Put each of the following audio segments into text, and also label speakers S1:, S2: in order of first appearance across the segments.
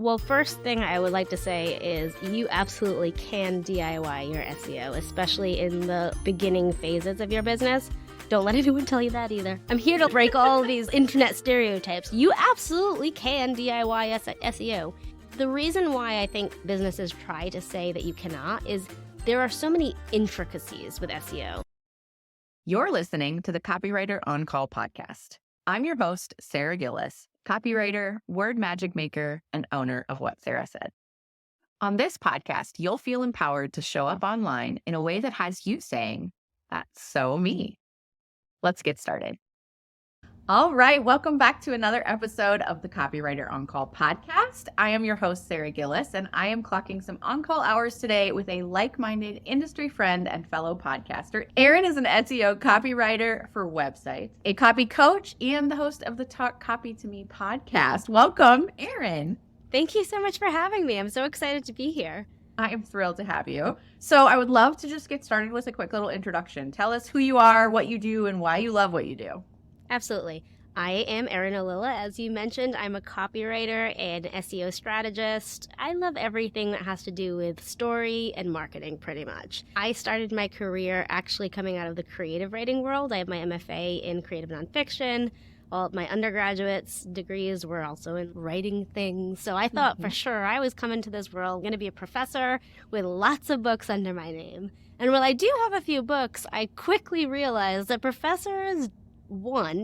S1: Well, first thing I would like to say is you absolutely can DIY your SEO, especially in the beginning phases of your business. Don't let anyone tell you that either. I'm here to break all these internet stereotypes. You absolutely can DIY SEO. The reason why I think businesses try to say that you cannot is there are so many intricacies with SEO.
S2: You're listening to the Copywriter On Call podcast. I'm your host, Sarah Gillis, copywriter, word magic maker, and owner of What Sarah Said. On this podcast, you'll feel empowered to show up online in a way that has you saying, "That's so me." Let's get started. All right, welcome back to another episode of the Copywriter On Call podcast. I am your host, Sarah Gillis, and I am clocking some on-call hours today with a like-minded industry friend and fellow podcaster. Erin is an SEO copywriter for websites, a copy coach, and the host of the Talk Copy to Me podcast. Welcome, Erin.
S1: Thank you so much for having me. I'm so excited to be here.
S2: I am thrilled to have you. So I would love to just get started with a quick little introduction. Tell us who you are, what you do, and why you love what you do.
S1: Absolutely. I am Erin Ollila. As you mentioned, I'm a copywriter and SEO strategist. I love everything that has to do with story and marketing, pretty much. I started my career actually coming out of the creative writing world. I have my M.F.A. in creative nonfiction. All of my undergraduate's degrees were also in writing things. So I thought for sure I was coming to this world, going to be a professor with lots of books under my name. And while I do have a few books, I quickly realized that professors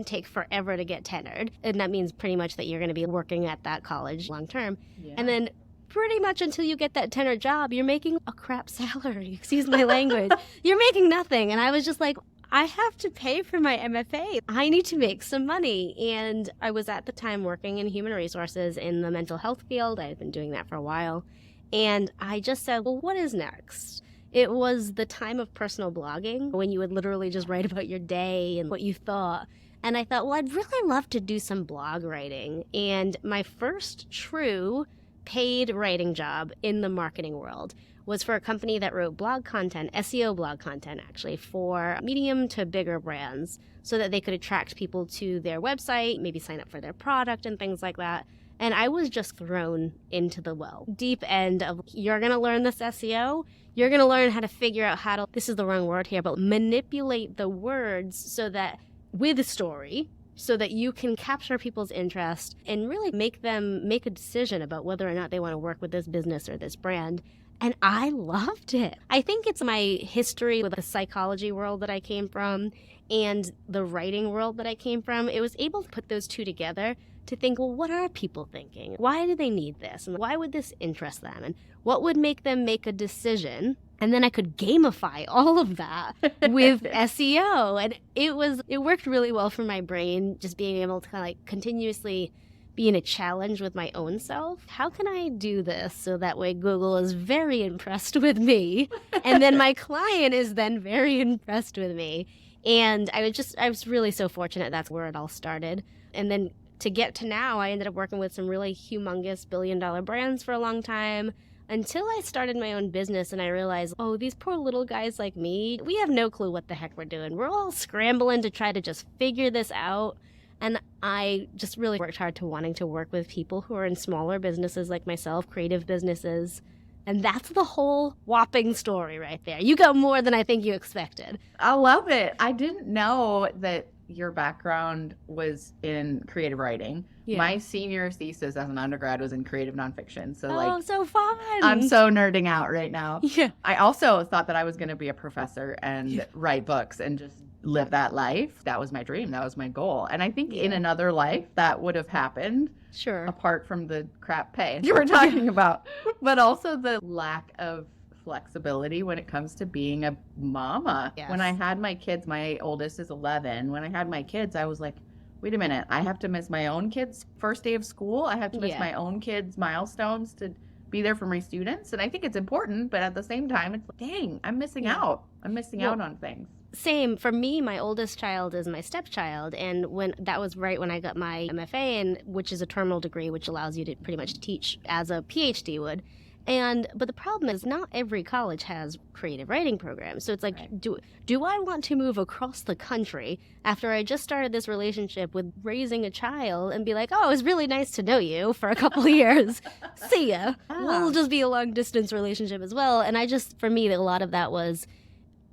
S1: take forever to get tenured, and that means pretty much that you're going to be working at that college long term. Yeah. And then pretty much until you get that tenured job, you're making a crap salary. Excuse my language. You're making nothing. And I was just like, I have to pay for my M.F.A. I need to make some money. And I was at the time working in human resources in the mental health field. I had been doing that for a while. And I just said, well, what is next? It was the time of personal blogging when you would literally just write about your day and what you thought. And I thought, well, I'd really love to do some blog writing. And my first true paid writing job in the marketing world was for a company that wrote blog content, SEO blog content actually, for medium to bigger brands so that they could attract people to their website, maybe sign up for their product and things like that. And I was just thrown into the deep end of, you're going to learn this SEO. You're going to learn how to figure out how to, this is the wrong word here, but manipulate the words so that with a story, so that you can capture people's interest and really make them make a decision about whether or not they want to work with this business or this brand. And I loved it. I think it's my history with the psychology world that I came from and the writing world that I came from. It was able to put those two together to think, well, what are people thinking? Why do they need this? And why would this interest them? And what would make them make a decision? And then I could gamify all of that with SEO. And it worked really well for my brain, just being able to kind of like continuously be in a challenge with my own self. How can I do this so that way Google is very impressed with me? And then my client is then very impressed with me. And I was really so fortunate that's where it all started. And then to get to now, I ended up working with some really humongous billion-dollar brands for a long time until I started my own business and I realized, oh, these poor little guys like me, we have no clue what the heck we're doing. We're all scrambling to try to just figure this out. And I just really worked hard to wanting to work with people who are in smaller businesses like myself, creative businesses. And that's the whole whopping story right there. You got more than I think you expected.
S2: I love it. I didn't know that your background was in creative writing. Yeah. My senior thesis as an undergrad was in creative nonfiction. So
S1: so fun.
S2: I'm so nerding out right now.
S1: Yeah.
S2: I also thought that I was going to be a professor and write books and just live that life. That was my dream. That was my goal. And I think in another life that would have happened.
S1: Sure.
S2: Apart from the crap pay you were talking about, but also the lack of flexibility when it comes to being a mama. Yes. When I had my kids, my oldest is 11. When I had my kids, I was like, wait a minute, I have to miss my own kids' first day of school. I have to miss my own kids' milestones to be there for my students. And I think it's important, but at the same time, it's like, dang, I'm missing out. I'm missing out on things.
S1: Same. For me, my oldest child is my stepchild. And when that was right when I got my M.F.A, which is a terminal degree, which allows you to pretty much teach as a PhD would. But the problem is not every college has creative writing programs. So it's like,
S2: Right.
S1: do I want to move across the country after I just started this relationship with raising a child and be like, oh, it was really nice to know you for a couple of years. See ya. We'll just be a long distance relationship as well. And for me, a lot of that was,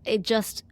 S1: it just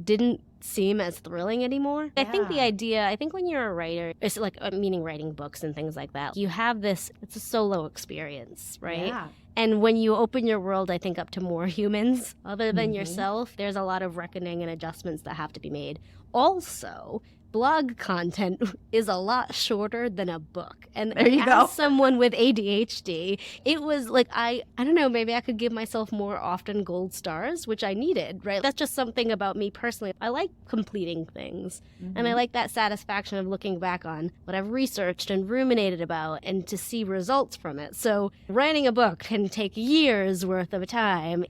S1: didn't seem as thrilling anymore. I think when you're a writer, it's like, meaning writing books and things like that, you have it's a solo experience, right?
S2: Yeah.
S1: And when you open your world, I think, up to more humans other than yourself, there's a lot of reckoning and adjustments that have to be made. Also, blog content is a lot shorter than a book. And
S2: There you go.
S1: as someone with ADHD, it was like, I don't know, maybe I could give myself more often gold stars, which I needed, right? That's just something about me personally. I like completing things. And I like that satisfaction of looking back on what I've researched and ruminated about and to see results from it. So writing a book can take years worth of time.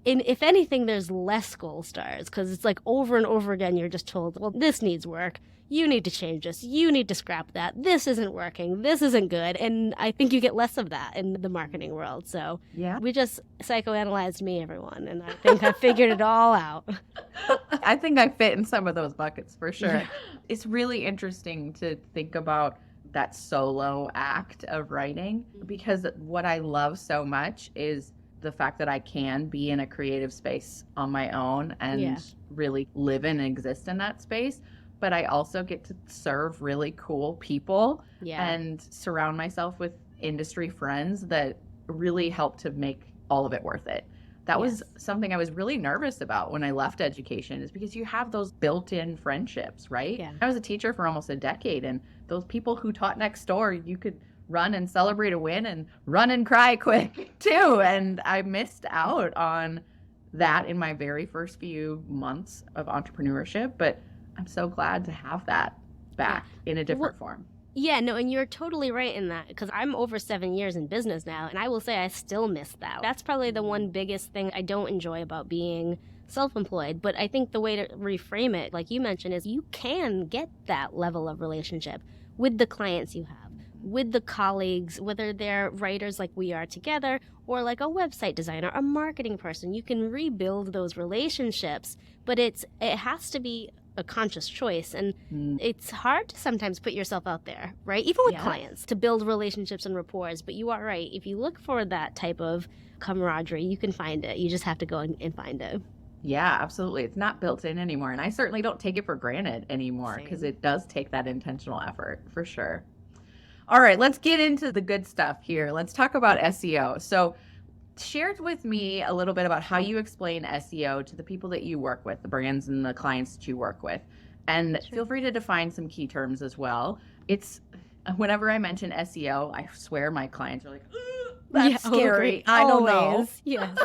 S1: And if anything, there's less gold stars because it's like over and over again, you're just told, well, this needs work. You need to change this. You need to scrap that. This isn't working. This isn't good. And I think you get less of that in the marketing world. So we just psychoanalyzed me, everyone. And I think I figured it all out.
S2: I think I fit in some of those buckets for sure. It's really interesting to think about that solo act of writing, because what I love so much is the fact that I can be in a creative space on my own and really live and exist in that space. But I also get to serve really cool people and surround myself with industry friends that really help to make all of it worth it. That was something I was really nervous about when I left education, is because you have those built-in friendships, right?
S1: Yeah.
S2: I was a teacher for almost a decade, and those people who taught next door, you could run and celebrate a win and run and cry quick too. And I missed out on that in my very first few months of entrepreneurship, but I'm so glad to have that back in a different form.
S1: Yeah, no, and you're totally right in that, because I'm over 7 years in business now, and I will say I still miss that. That's probably the one biggest thing I don't enjoy about being self-employed. But I think the way to reframe it, like you mentioned, is you can get that level of relationship with the clients you have, with the colleagues, whether they're writers like we are together, or like a website designer, a marketing person. You can rebuild those relationships, but it has to be a conscious choice. And it's hard to sometimes put yourself out there, right? Even with clients, to build relationships and rapport. But you are right. If you look for that type of camaraderie, you can find it. You just have to go and find it.
S2: Yeah, absolutely. It's not built in anymore. And I certainly don't take it for granted anymore, because it does take that intentional effort for sure. All right, let's get into the good stuff here. Let's talk about SEO. So share with me a little bit about how you explain SEO to the people that you work with, the brands and the clients that you work with. And feel free to define some key terms as well. Whenever I mention SEO, I swear my clients are like, that's scary. I don't know.
S1: Yes.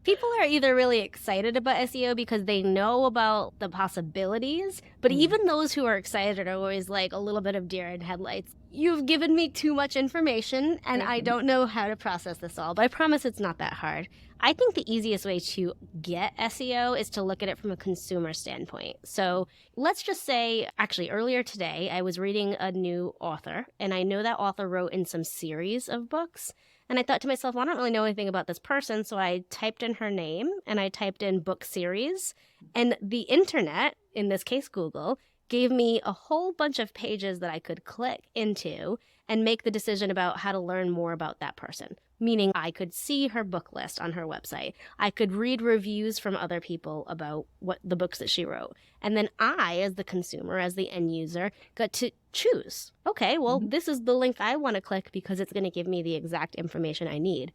S1: People are either really excited about SEO because they know about the possibilities, but even those who are excited are always like a little bit of deer in headlights. You've given me too much information and I don't know how to process this all, but I promise it's not that hard. I think the easiest way to get SEO is to look at it from a consumer standpoint. So let's just say, actually earlier today, I was reading a new author, and I know that author wrote in some series of books. And I thought to myself, well, I don't really know anything about this person. So I typed in her name and I typed in book series. And the internet, in this case Google, gave me a whole bunch of pages that I could click into and make the decision about how to learn more about that person. Meaning I could see her book list on her website. I could read reviews from other people about what the books that she wrote. And then I, as the consumer, as the end user, got to choose. Okay, well, this is the link I want to click because it's going to give me the exact information I need.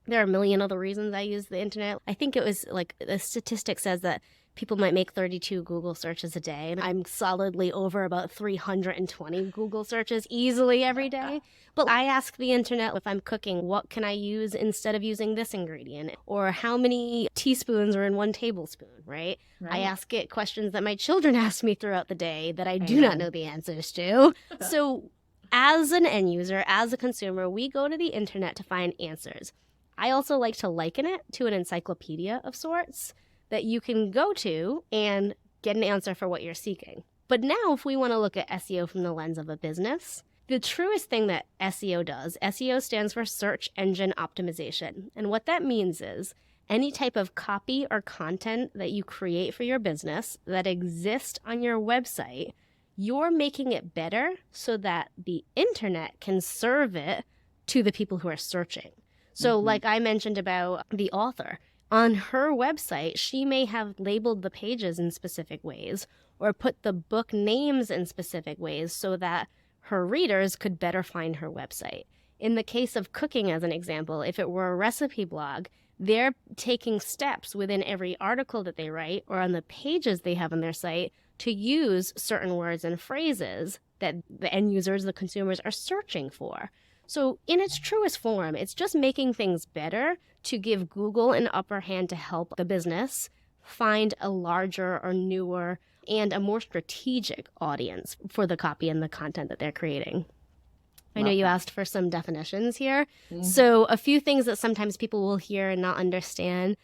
S1: There are a million other reasons I use the internet. I think it was like the statistic says that people might make 32 Google searches a day, and I'm solidly over about 320 Google searches easily every day. But I ask the internet if I'm cooking, what can I use instead of using this ingredient? Or how many teaspoons are in one tablespoon, right? I ask it questions that my children ask me throughout the day that I do not know the answers to. So as an end user, as a consumer, we go to the internet to find answers. I also like to liken it to an encyclopedia of sorts that you can go to and get an answer for what you're seeking. But now if we want to look at SEO from the lens of a business, The truest thing that SEO does, SEO stands for search engine optimization. And what that means is any type of copy or content that you create for your business that exists on your website, you're making it better so that the internet can serve it to the people who are searching. So like I mentioned about the author, on her website, she may have labeled the pages in specific ways or put the book names in specific ways so that her readers could better find her website. In the case of cooking, as an example, if it were a recipe blog, they're taking steps within every article that they write or on the pages they have on their site to use certain words and phrases that the end users, the consumers, are searching for. So in its truest form, it's just making things better to give Google an upper hand to help the business find a larger or newer and a more strategic audience for the copy and the content that they're creating. I know you asked for some definitions here. So a few things that sometimes people will hear and not understand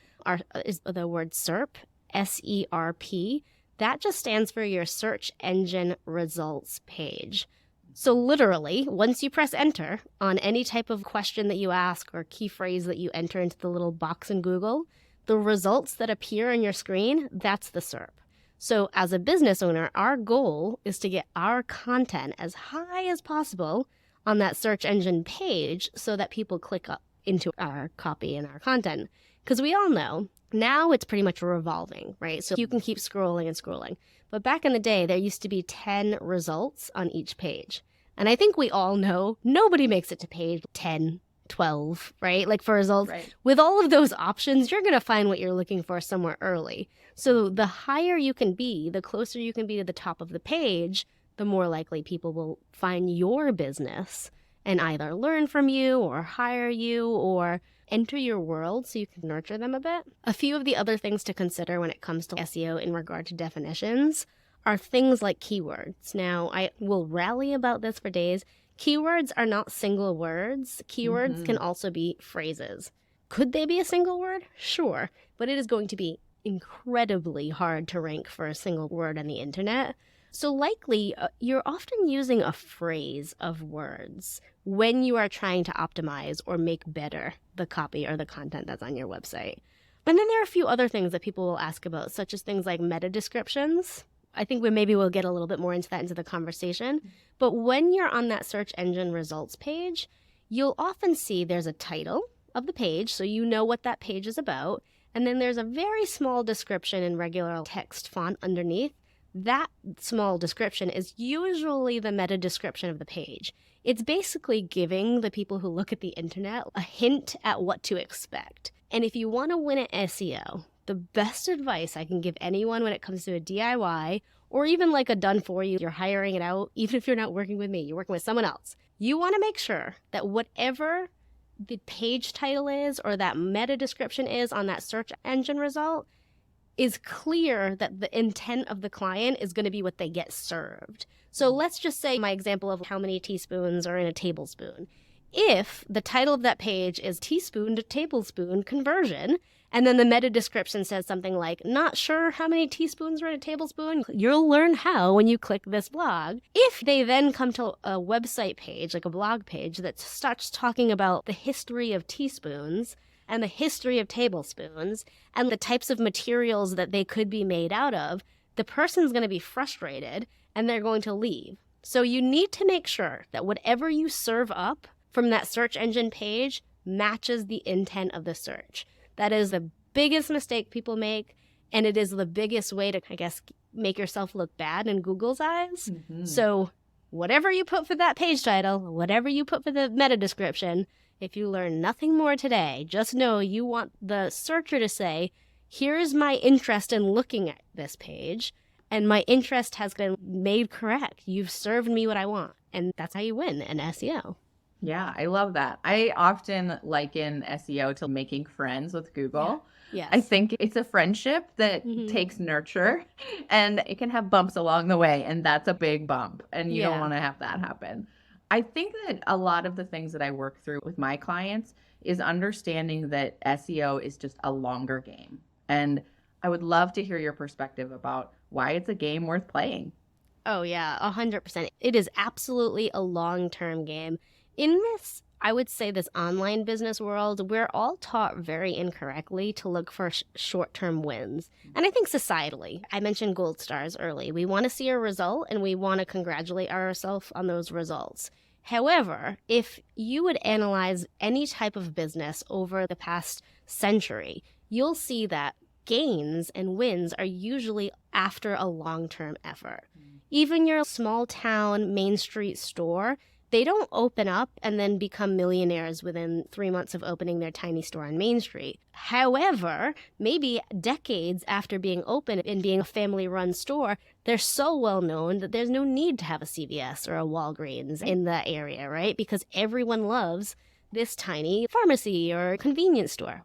S1: is the word SERP, S-E-R-P. That just stands for your search engine results page. So literally, once you press enter on any type of question that you ask or key phrase that you enter into the little box in Google, the results that appear on your screen, that's the SERP. So as a business owner, our goal is to get our content as high as possible on that search engine page so that people click up into our copy and our content. Because we all know now it's pretty much revolving, right? So you can keep scrolling and scrolling. But back in the day, there used to be 10 results on each page. And I think we all know nobody makes it to page 10, 12, right? Like for results.
S2: Right.
S1: With all of those options, you're going to find what you're looking for somewhere early. So the higher you can be, the closer you can be to the top of the page, the more likely people will find your business and either learn from you or hire you or enter your world so you can nurture them a bit. A few of the other things to consider when it comes to SEO in regard to definitions are things like keywords. Now, I will rally about this for days. Keywords are not single words. Keywords can also be phrases. Could they be a single word? Sure, but it is going to be incredibly hard to rank for a single word on the internet. So likely, you're often using a phrase of words when you are trying to optimize or make better the copy or the content that's on your website. And then there are a few other things that people will ask about, such as things like meta descriptions. I think we'll get a little bit more into that into the conversation. But when you're on that search engine results page, you'll often see there's a title of the page, so you know what that page is about. And then there's a very small description in regular text font underneath. That small description is usually the meta description of the page. It's basically giving the people who look at the internet a hint at what to expect. And if you want to win at SEO, the best advice I can give anyone when it comes to a DIY or even like a done for you, you're hiring it out, even if you're not working with me, you're working with someone else. You want to make sure that whatever the page title is or that meta description is on that search engine result is clear that the intent of the client is going to be what they get served. So let's just say my example of how many teaspoons are in a tablespoon. If the title of that page is teaspoon to tablespoon conversion, and then the meta description says something like, not sure how many teaspoons are in a tablespoon, you'll learn how when you click this blog. If they then come to a website page, like a blog page, that starts talking about the history of teaspoons and the history of tablespoons and the types of materials that they could be made out of, the person's going to be frustrated and they're going to leave. So you need to make sure that whatever you serve up from that search engine page matches the intent of the search. That is the biggest mistake people make, and it is the biggest way to, I guess, make yourself look bad in Google's eyes. So whatever you put for that page title, whatever you put for the meta description, if you learn nothing more today, just know you want the searcher to say, here's my interest in looking at this page, and my interest has been made correct. You've served me what I want, and that's how you win in SEO.
S2: Yeah, I love that. I often liken SEO to making friends with Google.
S1: Yes.
S2: I think it's a friendship that takes nurture and it can have bumps along the way. And that's a big bump. And you don't want to have that happen. I think that a lot of the things that I work through with my clients is understanding that SEO is just a longer game. And I would love to hear your perspective about why it's a game worth playing.
S1: Oh, yeah, 100%. It is absolutely a long-term game. In this, I would say this online business world, we're all taught very incorrectly to look for short-term wins. And I think societally, I mentioned gold stars early. We want to see a result and we want to congratulate ourselves on those results. However, if you would analyze any type of business over the past century, you'll see that gains and wins are usually after a long-term effort. Even your small town Main Street store, they don't open up and then become millionaires within 3 months of opening their tiny store on Main Street. However, maybe decades after being open and being a family-run store, they're so well known that there's no need to have a CVS or a Walgreens in the area, right? Because everyone loves this tiny pharmacy or convenience store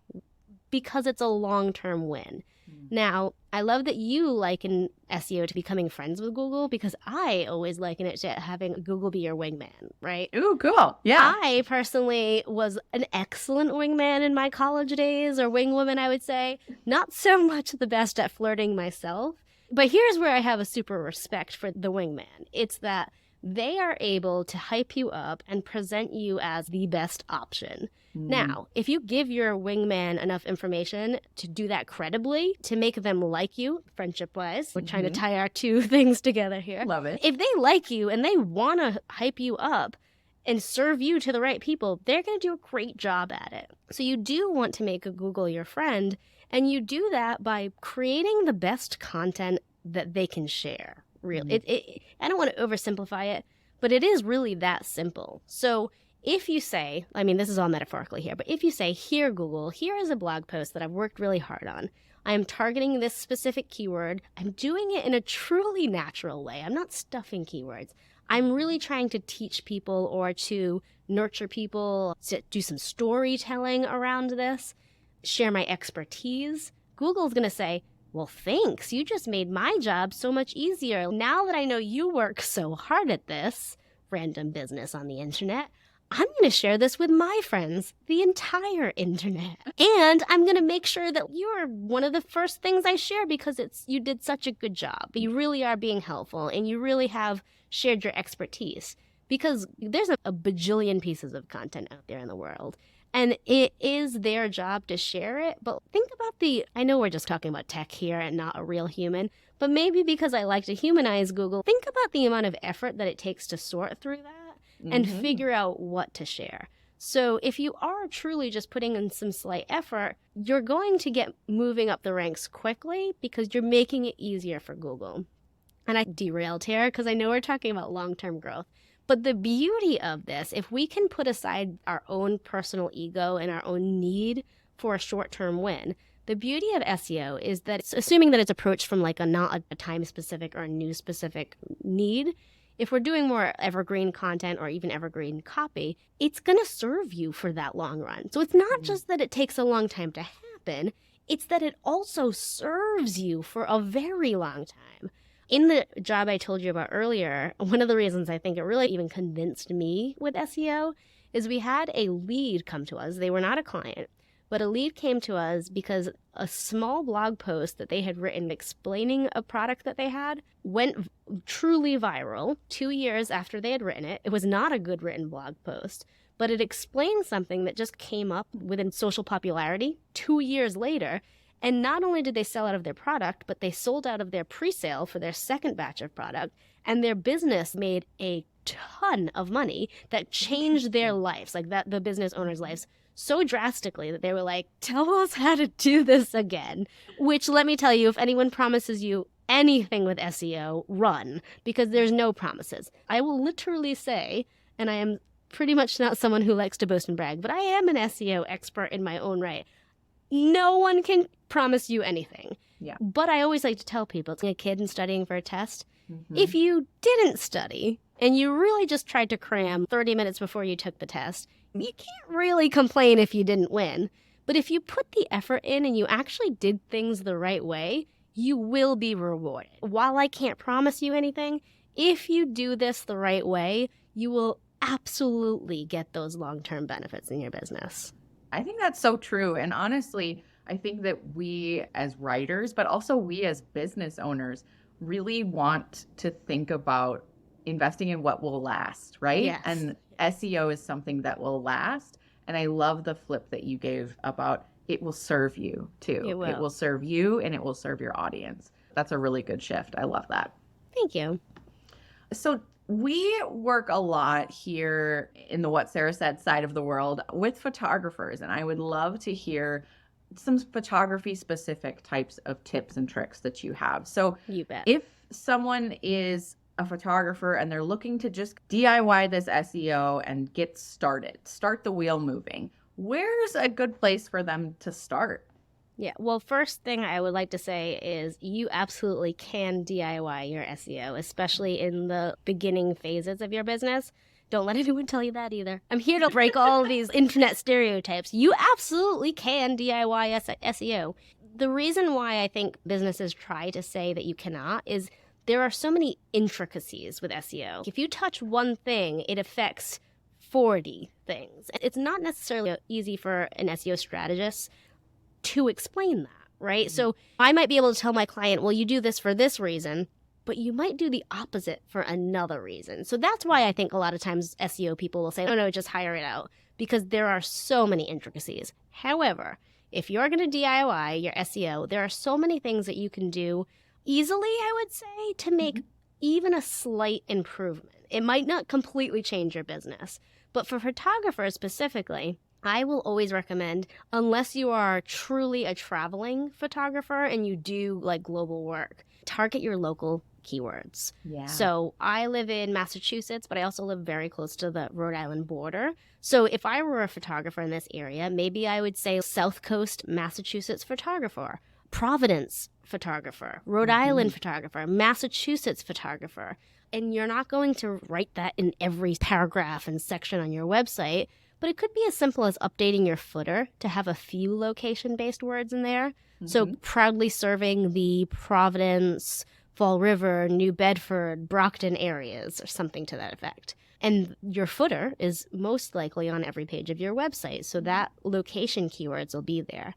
S1: because it's a long-term win. Now, I love that you liken SEO to becoming friends with Google because I always liken it to having Google be your wingman, right?
S2: Ooh, cool. Yeah.
S1: I personally was an excellent wingman in my college days, or wingwoman, I would say. Not so much the best at flirting myself. But here's where I have a super respect for the wingman. It's that they are able to hype you up and present you as the best option. Now, if you give your wingman enough information to do that credibly, to make them like you, friendship-wise, we're trying to tie our two things together here.
S2: Love it.
S1: If they like you and they want to hype you up and serve you to the right people, they're going to do a great job at it. So you do want to make a Google your friend, and you do that by creating the best content that they can share. Really, I don't want to oversimplify it, but it is really that simple. So if you say, I mean, this is all metaphorically here, but if you say, here, Google, here is a blog post that I've worked really hard on. I am targeting this specific keyword. I'm doing it in a truly natural way. I'm not stuffing keywords. I'm really trying to teach people or to nurture people, to do some storytelling around this, share my expertise. Google's going to say, well, thanks. You just made my job so much easier. Now that I know you work so hard at this random business on the internet, I'm going to share this with my friends, the entire internet. And I'm going to make sure that you're one of the first things I share because you did such a good job. You really are being helpful and you really have shared your expertise because there's a bajillion pieces of content out there in the world. And it is their job to share it. But think about I know we're just talking about tech here and not a real human, but maybe because I like to humanize Google, think about the amount of effort that it takes to sort through that and figure out what to share. So if you are truly just putting in some slight effort, you're going to get moving up the ranks quickly because you're making it easier for Google. And I derailed here because I know we're talking about long-term growth. But the beauty of this, if we can put aside our own personal ego and our own need for a short-term win, the beauty of SEO is that it's assuming that it's approached from like not a time-specific or a news-specific need. If we're doing more evergreen content or even evergreen copy, it's going to serve you for that long run. So it's not just that it takes a long time to happen, it's that it also serves you for a very long time. In the job I told you about earlier, one of the reasons I think it really even convinced me with SEO is we had a lead come to us. They were not a client, but a lead came to us because a small blog post that they had written explaining a product that they had went truly viral 2 years after they had written it. It was not a good written blog post, but it explained something that just came up within social popularity 2 years later. And not only did they sell out of their product, but they sold out of their pre-sale for their second batch of product. And their business made a ton of money that changed their lives, like that the business owners' lives, so drastically that they were like, tell us how to do this again. Which, let me tell you, if anyone promises you anything with SEO, run, because there's no promises. I will literally say, and I am pretty much not someone who likes to boast and brag, but I am an SEO expert in my own right. No one can promise you anything.
S2: Yeah.
S1: But I always like to tell people, it's like a kid and studying for a test. If you didn't study and you really just tried to cram 30 minutes before you took the test, you can't really complain if you didn't win. But if you put the effort in and you actually did things the right way, you will be rewarded. While I can't promise you anything, if you do this the right way, you will absolutely get those long-term benefits in your business.
S2: I think that's so true. And honestly, I think that we as writers, but also we as business owners, really want to think about investing in what will last, right?
S1: Yes.
S2: And SEO is something that will last. And I love the flip that you gave about it will serve you too.
S1: It will.
S2: It will serve you and it will serve your audience. That's a really good shift. I love that.
S1: Thank you.
S2: So we work a lot here in the What Sarah Said side of the world with photographers, and I would love to hear some photography specific types of tips and tricks that you have. So
S1: You bet.
S2: if someone is a photographer and they're looking to just DIY this SEO and get started, start the wheel moving, where's a good place for them to start?
S1: Yeah. Well, first thing I would like to say is you absolutely can DIY your SEO, especially in the beginning phases of your business. Don't let anyone tell you that either. I'm here to break all of these internet stereotypes. You absolutely can DIY SEO. The reason why I think businesses try to say that you cannot is there are so many intricacies with SEO. If you touch one thing, it affects 40 things. It's not necessarily easy for an SEO strategist to explain that, right? So I might be able to tell my client, well, you do this for this reason, but you might do the opposite for another reason. So that's why I think a lot of times SEO people will say, oh no, just hire it out, because there are so many intricacies. However, if you're going to DIY your SEO, there are so many things that you can do easily, I would say, to make even a slight improvement. It might not completely change your business, but for photographers specifically, I will always recommend, unless you are truly a traveling photographer and you do like global work, target your local keywords.
S2: Yeah.
S1: So I live in Massachusetts, but I also live very close to the Rhode Island border. So if I were a photographer in this area, maybe I would say South Coast Massachusetts photographer, Providence photographer, Rhode Island photographer, Massachusetts photographer. And you're not going to write that in every paragraph and section on your website, but it could be as simple as updating your footer to have a few location-based words in there. So proudly serving the Providence, Fall River, New Bedford, Brockton areas, or something to that effect. And your footer is most likely on every page of your website, so that location keywords will be there.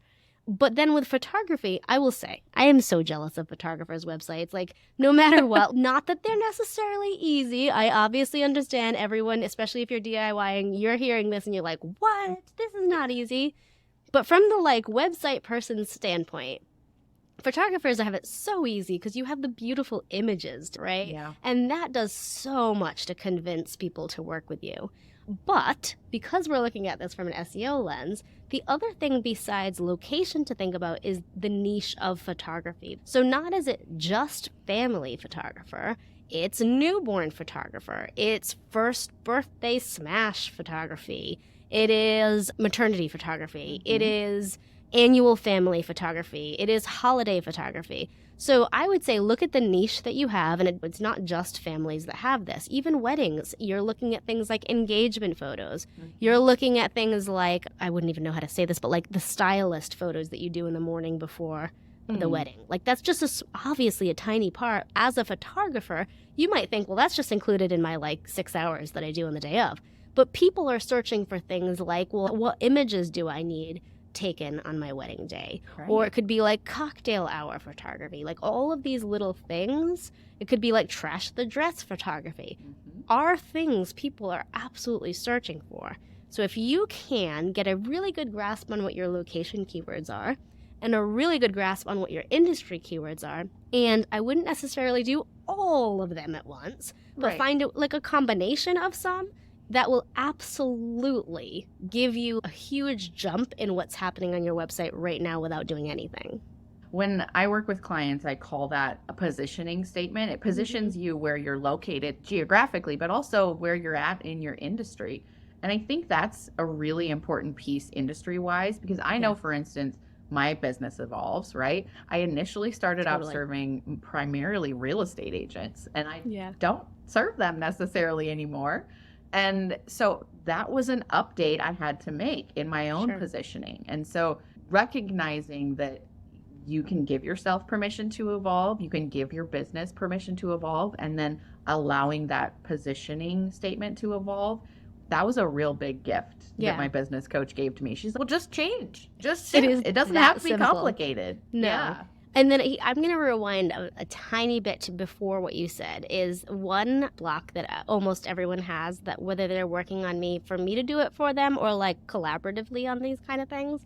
S1: But then with photography, I will say, I am so jealous of photographers' websites. Like, no matter what, not that they're necessarily easy. I obviously understand everyone, especially if you're DIYing, you're hearing this and you're like, what? This is not easy. But from the, like, website person's standpoint, photographers have it so easy because you have the beautiful images, right?
S2: Yeah.
S1: And that does so much to convince people to work with you. But because we're looking at this from an SEO lens, the other thing besides location to think about is the niche of photography. So not is it just family photographer, it's newborn photographer, it's first birthday smash photography, it is maternity photography, it is annual family photography, it is holiday photography. So I would say look at the niche that you have, and it's not just families that have this. Even weddings, you're looking at things like engagement photos. You're looking at things like, I wouldn't even know how to say this, but like the stylist photos that you do in the morning before the wedding. Like that's just obviously a tiny part. As a photographer, you might think, well, that's just included in my like 6 hours that I do on the day of. But people are searching for things like, well, what images do I need taken on my wedding day?
S2: Right.
S1: Or it could be like cocktail hour photography, like all of these little things. It could be like trash the dress photography, are things people are absolutely searching for. So if you can get a really good grasp on what your location keywords are and a really good grasp on what your industry keywords are, and I wouldn't necessarily do all of them at once, but find it like a combination of some, that will absolutely give you a huge jump in what's happening on your website right now without doing anything.
S2: When I work with clients, I call that a positioning statement. It positions you where you're located geographically, but also where you're at in your industry. And I think that's a really important piece industry-wise, because I know, for instance, my business evolves, right? I initially started out serving primarily real estate agents, and I don't serve them necessarily anymore. And so that was an update I had to make in my own positioning. And so recognizing that you can give yourself permission to evolve, you can give your business permission to evolve, and then allowing that positioning statement to evolve, that was a real big gift that my business coach gave to me. She's like, well, just change. Just it doesn't have to be complicated.
S1: No.
S2: Yeah.
S1: And then I'm going to rewind a tiny bit to before what you said is one block that almost everyone has, that whether they're working on me for me to do it for them or like collaboratively on these kind of things,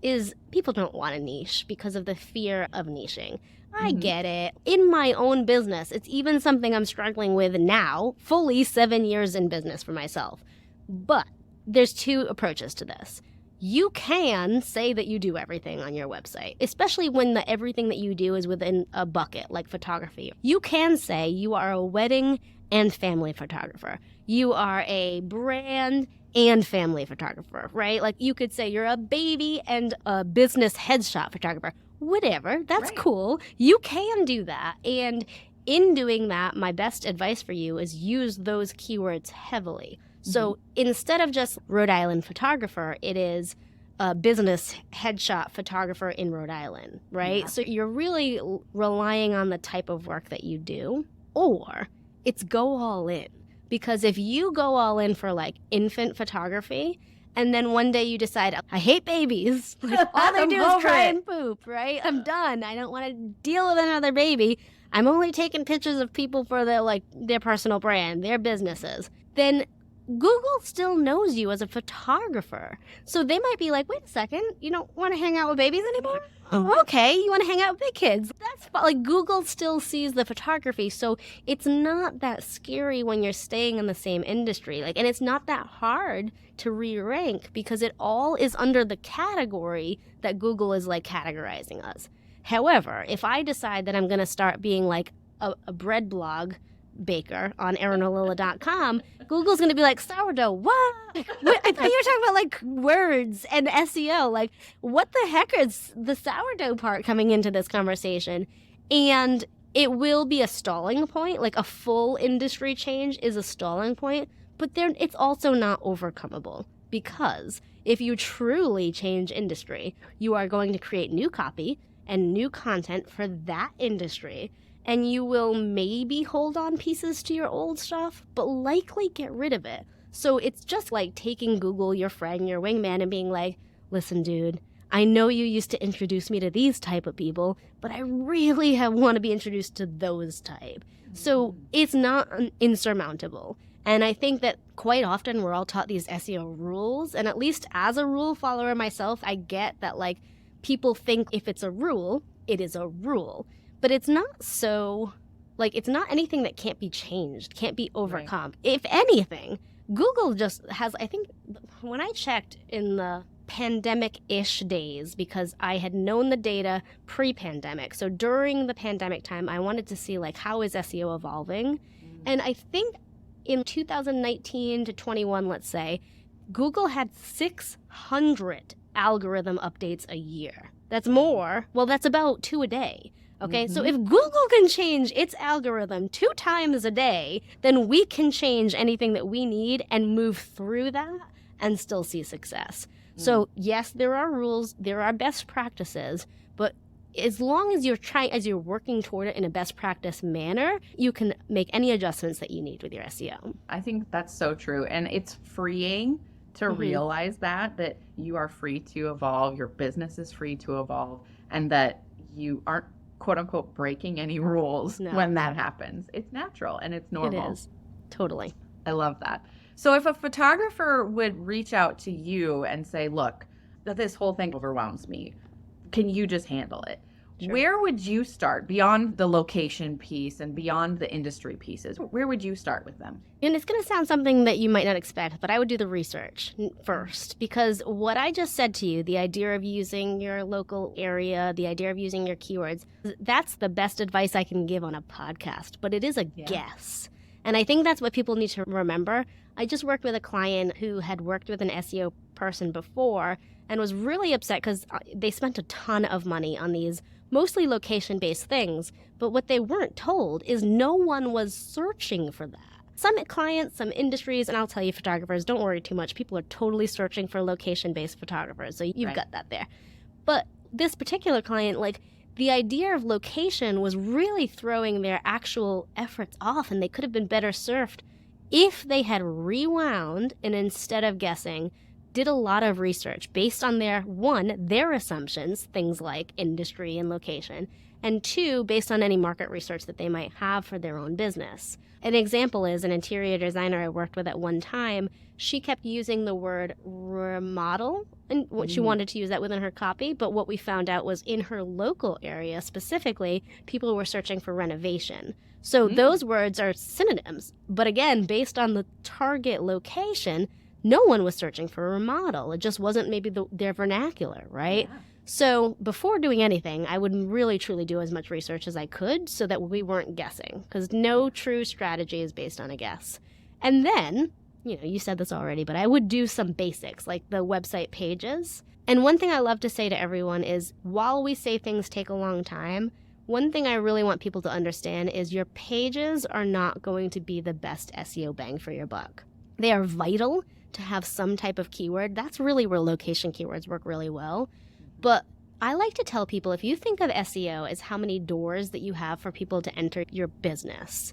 S1: is people don't want a niche because of the fear of niching. I get it. In my own business, it's even something I'm struggling with now, fully 7 years in business for myself. But there's two approaches to this. You can say that you do everything on your website, especially when everything that you do is within a bucket, like photography. You can say you are a wedding and family photographer. You are a brand and family photographer, right? Like you could say you're a baby and a business headshot photographer. Whatever, that's cool. You can do that. And in doing that, my best advice for you is use those keywords heavily. So instead of just Rhode Island photographer, it is a business headshot photographer in Rhode Island, right? Yeah. So you're really relying on the type of work that you do, or it's go all in. Because if you go all in for like infant photography, and then one day you decide, I hate babies, like all they do is cry and poop, right? I'm done. I don't want to deal with another baby. I'm only taking pictures of people for their personal brand, their businesses. Then Google still knows you as a photographer. So they might be like, wait a second, you don't want to hang out with babies anymore? Oh, okay, you want to hang out with big kids. That's like Google still sees the photography. So it's not that scary when you're staying in the same industry. And it's not that hard to re-rank because it all is under the category that Google is like categorizing us. However, if I decide that I'm going to start being like a bread blog baker on ErinOllila.com, Google's going to be like, sourdough, what? I thought you were talking about like words and SEO. Like, what the heck is the sourdough part coming into this conversation? And it will be a stalling point. Like a full industry change is a stalling point, but it's also not overcomable, because if you truly change industry, you are going to create new copy and new content for that industry. And you will maybe hold on pieces to your old stuff, but likely get rid of it. So it's just like taking Google, your friend, your wingman, and being like, listen, dude, I know you used to introduce me to these type of people, but I really want to be introduced to those type. So it's not insurmountable. And I think that quite often we're all taught these SEO rules. And at least as a rule follower myself, I get that like people think if it's a rule, it is a rule. But it's not so, like, it's not anything that can't be changed, can't be overcome. Right. If anything, Google just has, I think, when I checked in the pandemic-ish days, because I had known the data pre-pandemic. So during the pandemic time, I wanted to see, like, how is SEO evolving? And I think in 2019 to 21, let's say, Google had 600 algorithm updates a year. That's more. Well, that's about 2 a day. Okay, so if Google can change its algorithm 2 times a day, then we can change anything that we need and move through that and still see success. So yes, there are rules, there are best practices, but as long as you're working toward it in a best practice manner, you can make any adjustments that you need with your SEO.
S2: I think that's so true. And it's freeing to realize that you are free to evolve, your business is free to evolve, and that you aren't quote unquote breaking any rules when that happens. It's natural and it's normal.
S1: It is. Totally.
S2: I love that. So if a photographer would reach out to you and say, look, this whole thing overwhelms me, can you just handle it? Sure. Where would you start beyond the location piece and beyond the industry pieces? Where would you start with them?
S1: And it's going to sound something that you might not expect, but I would do the research first, because what I just said to you, the idea of using your local area, the idea of using your keywords, that's the best advice I can give on a podcast, but it is a guess. And I think that's what people need to remember. I just worked with a client who had worked with an SEO person before and was really upset because they spent a ton of money on these mostly location-based things, but what they weren't told is no one was searching for that. Some clients, some industries, and I'll tell you, photographers, don't worry too much. People are totally searching for location-based photographers, so you've got that there. But this particular client, like, the idea of location was really throwing their actual efforts off, and they could have been better served if they had rewound and instead of guessing, did a lot of research based on their assumptions, things like industry and location, and 2, based on any market research that they might have for their own business. An example is an interior designer I worked with at one time. She kept using the word remodel, and she wanted to use that within her copy, but what we found out was in her local area specifically, people were searching for renovation. So those words are synonyms, but again, based on the target location, no one was searching for a remodel. It just wasn't maybe their vernacular, right? Yeah. So before doing anything, I would really truly do as much research as I could so that we weren't guessing, because no true strategy is based on a guess. And then, you said this already, but I would do some basics like the website pages. And one thing I love to say to everyone is, while we say things take a long time, one thing I really want people to understand is your pages are not going to be the best SEO bang for your buck. They are vital to have some type of keyword. That's really where location keywords work really well. But I like to tell people, if you think of SEO as how many doors that you have for people to enter your business,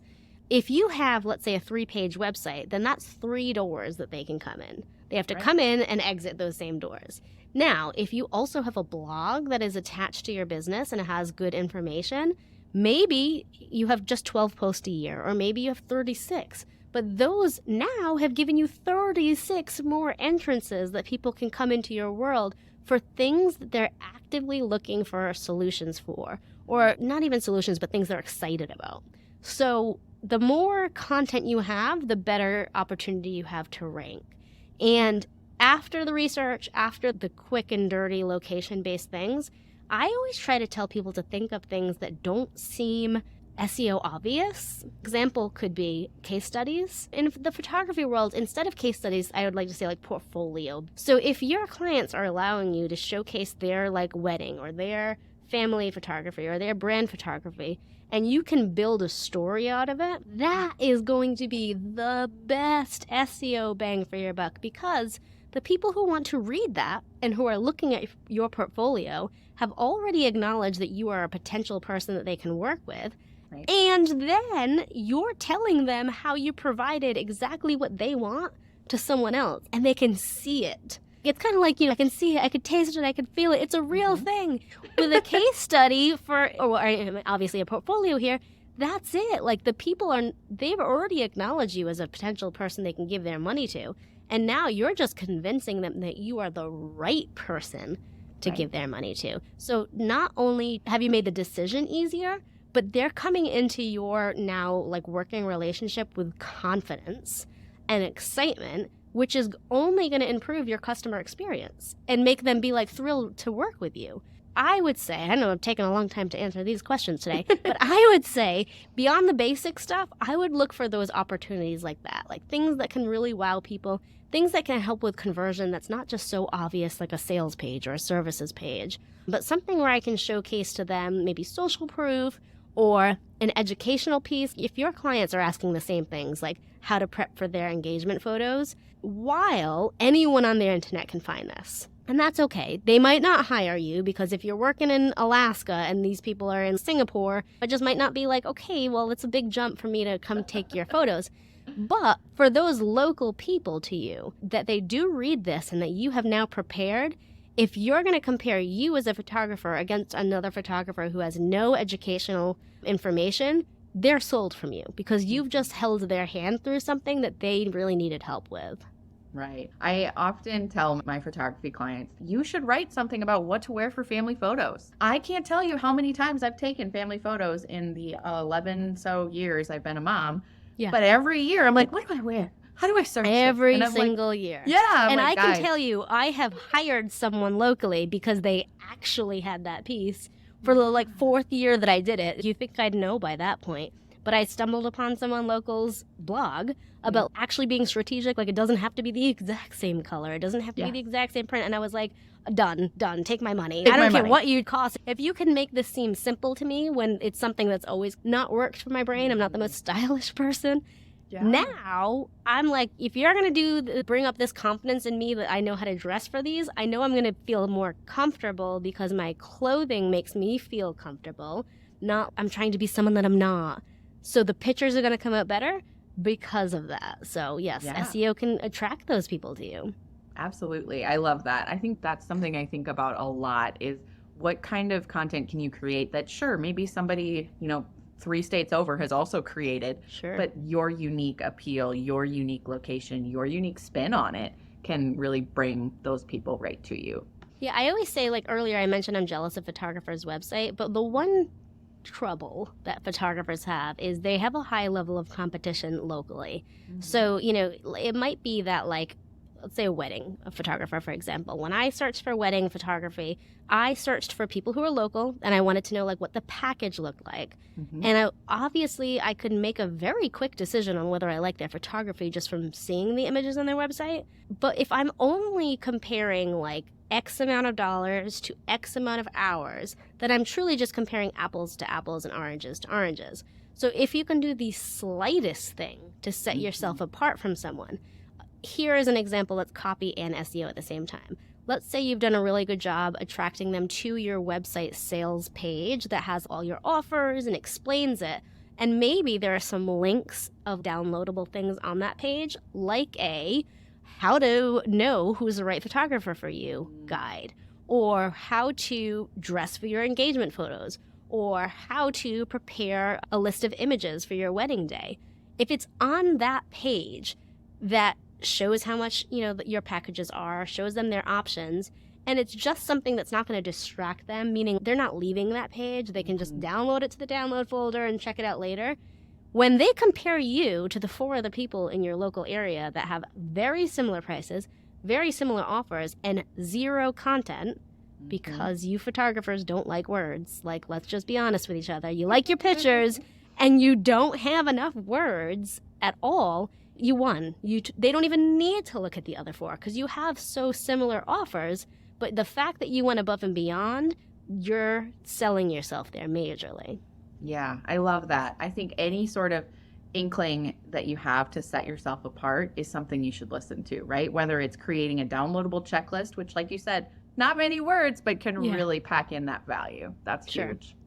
S1: if you have, let's say, a 3-page website, then that's 3 doors that they can come in. They have to come in and exit those same doors. Now, if you also have a blog that is attached to your business and it has good information, maybe you have just 12 posts a year, or maybe you have 36. But those now have given you 36 more entrances that people can come into your world for things that they're actively looking for solutions for, or not even solutions, but things they're excited about. So the more content you have, the better opportunity you have to rank. And after the research, after the quick and dirty location-based things, I always try to tell people to think of things that don't seem SEO obvious. Example could be case studies. In the photography world, instead of case studies, I would like to say like portfolio. So if your clients are allowing you to showcase their like wedding or their family photography or their brand photography, and you can build a story out of it, that is going to be the best SEO bang for your buck, because the people who want to read that and who are looking at your portfolio have already acknowledged that you are a potential person that they can work with. Right. And then you're telling them how you provided exactly what they want to someone else, and they can see it. It's kind of like, I can see it, I could taste it, I could feel it. It's a real thing. With a case study obviously a portfolio here, that's it. Like, the people they've already acknowledged you as a potential person they can give their money to. And now you're just convincing them that you are the right person to give their money to. So not only have you made the decision easier, but they're coming into your now like working relationship with confidence and excitement, which is only going to improve your customer experience and make them be like thrilled to work with you. I would say, I know I'm taking a long time to answer these questions today, but I would say beyond the basic stuff, I would look for those opportunities like that, like things that can really wow people, things that can help with conversion that's not just so obvious like a sales page or a services page, but something where I can showcase to them maybe social proof or an educational piece. If your clients are asking the same things, like how to prep for their engagement photos, while anyone on their internet can find this. And that's okay. They might not hire you, because if you're working in Alaska and these people are in Singapore, it just might not be like, okay, well, it's a big jump for me to come take your photos. But for those local people to you, that they do read this and that you have now prepared, if you're going to compare you as a photographer against another photographer who has no educational information, they're sold from you because you've just held their hand through something that they really needed help with.
S2: Right. I often tell my photography clients, you should write something about what to wear for family photos. I can't tell you how many times I've taken family photos in the 11 so years I've been a mom. Yeah. But every year I'm like, what do I wear? How do I search
S1: every single year?
S2: Yeah.
S1: And I can tell you, I have hired someone locally because they actually had that piece for the 4th year that I did it. You think I'd know by that point. But I stumbled upon someone local's blog about actually being strategic. Like, it doesn't have to be the exact same color. It doesn't have to be the exact same print. And I was like, done. Take my money. I don't care what you cost. If you can make this seem simple to me when it's something that's always not worked for my brain, I'm not the most stylish person. Yeah. Now, I'm like, if you're going to bring up this confidence in me that I know how to dress for these, I know I'm going to feel more comfortable because my clothing makes me feel comfortable. Not I'm trying to be someone that I'm not. So the pictures are going to come out better because of that. So yes, SEO can attract those people to you.
S2: Absolutely. I love that. I think that's something I think about a lot is What kind of content can you create that, sure, maybe somebody, 3 states over has also created,
S1: Sure.
S2: but your unique appeal, your unique location, your unique spin on it can really bring those people right to you.
S1: Yeah, I always say, like earlier I mentioned I'm jealous of photographers' website, but the one trouble that photographers have is they have a high level of competition locally. So, it might be that, like, let's say a photographer, for example. When I searched for wedding photography, I searched for people who are local, and I wanted to know, like, what the package looked like. And obviously, I could make a very quick decision on whether I like their photography just from seeing the images on their website. But if I'm only comparing, like, X amount of dollars to X amount of hours, then I'm truly just comparing apples to apples and oranges to oranges. So if you can do the slightest thing to set yourself apart from someone, here is an example that's copy and SEO at the same time. Let's say you've done a really good job attracting them to your website sales page that has all your offers and explains it. And maybe there are some links of downloadable things on that page, like a how to know who's the right photographer for you guide, or how to dress for your engagement photos, or how to prepare a list of images for your wedding day. If it's on that page that shows how much, your packages are, shows them their options, and it's just something that's not going to distract them, meaning they're not leaving that page, they can just download it to the download folder and check it out later. When they compare you to the 4 other people in your local area that have very similar prices, very similar offers, and 0 content, because you photographers don't like words, like, let's just be honest with each other, you like your pictures, and you don't have enough words at all, you won. They don't even need to look at the other 4 because you have so similar offers, but the fact that you went above and beyond, you're selling yourself there majorly.
S2: Yeah, I love that. I think any sort of inkling that you have to set yourself apart is something you should listen to, right? Whether it's creating a downloadable checklist, which, like you said, not many words, but can really pack in that value. That's huge.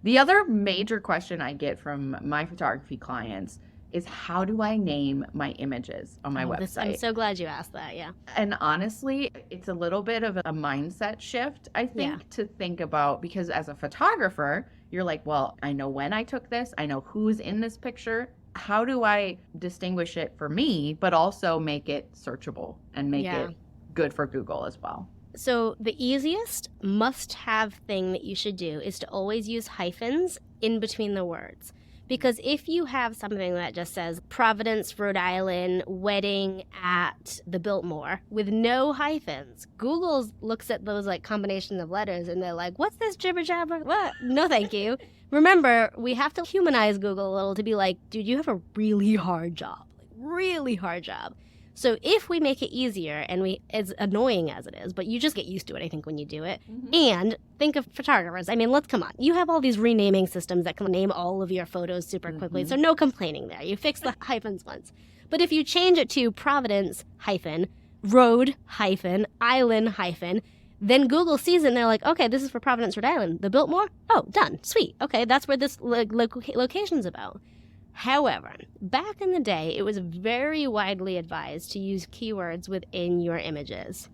S2: The other major question I get from my photography clients is, how do I name my images on my website?
S1: I'm so glad you asked that, yeah.
S2: And honestly, it's a little bit of a mindset shift, I think, to think about, because as a photographer, you're like, well, I know when I took this, I know who's in this picture. How do I distinguish it for me, but also make it searchable and make it good for Google as well?
S1: So the easiest must-have thing that you should do is to always use hyphens in between the words. Because if you have something that just says Providence, Rhode Island, wedding at the Biltmore with no hyphens, Google looks at those like combinations of letters and they're like, what's this jibber jabber? What? No, thank you. Remember, we have to humanize Google a little to be like, dude, you have a really hard job, like really hard job. So if we make it easier, and as annoying as it is, but you just get used to it, I think, when you do it. And think of photographers. I mean, come on. You have all these renaming systems that can name all of your photos super quickly, so no complaining there. You fix the hyphens once. But if you change it to Providence hyphen, Road hyphen, Island hyphen, then Google sees it and they're like, okay, this is for Providence, Rhode Island. The Biltmore? Oh, done. Sweet. Okay, that's where this location's about. However, back in the day, it was very widely advised to use keywords within your images.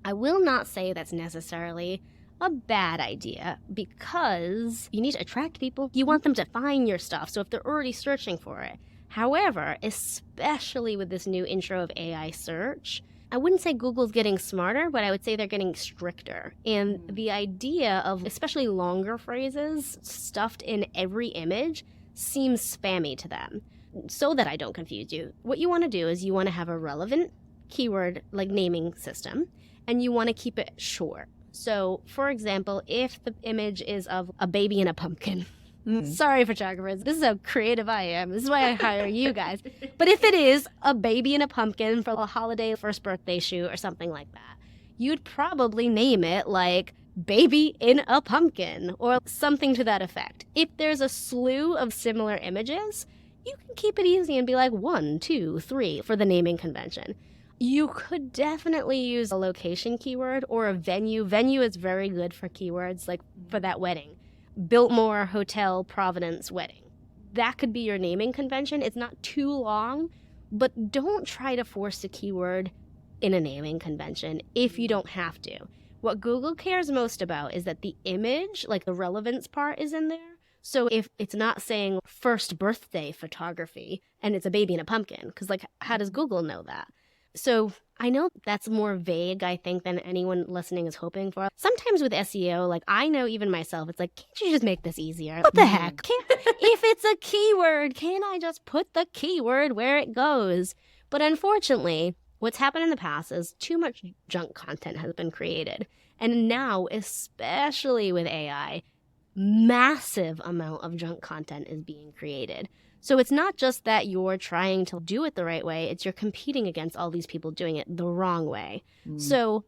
S1: I will not say that's necessarily a bad idea, because you need to attract people. You want them to find your stuff, so if they're already searching for it. However, especially with this new intro of AI search, I wouldn't say Google's getting smarter, but I would say they're getting stricter. And the idea of especially longer phrases stuffed in every image seems spammy to them. So that I don't confuse you, what you want to do is you want to have a relevant keyword like naming system, and you want to keep it short. So, for example, if the image is of a baby in a pumpkin, sorry, photographers, this is how creative I am. This is why I hire you guys. But if it is a baby in a pumpkin for a holiday first birthday shoot or something like that, you'd probably name it like baby in a pumpkin or something to that effect. If there's a slew of similar images, you can keep it easy and be like 1, 2, 3 for the naming convention. You could definitely use a location keyword or a venue. Venue is very good for keywords, like for that wedding. Biltmore Hotel Providence wedding. That could be your naming convention. It's not too long, but don't try to force a keyword in a naming convention if you don't have to. What Google cares most about is that the image, like the relevance part, is in there. So if it's not saying first birthday photography and it's a baby in a pumpkin, because like, how does Google know that? So I know that's more vague, I think, than anyone listening is hoping for. Sometimes with SEO, like I know even myself, it's like, can't you just make this easier? What the heck? If it's a keyword, can't I just put the keyword where it goes? But unfortunately, what's happened in the past is too much junk content has been created. And now, especially with AI, massive amount of junk content is being created. So it's not just that you're trying to do it the right way, it's you're competing against all these people doing it the wrong way. So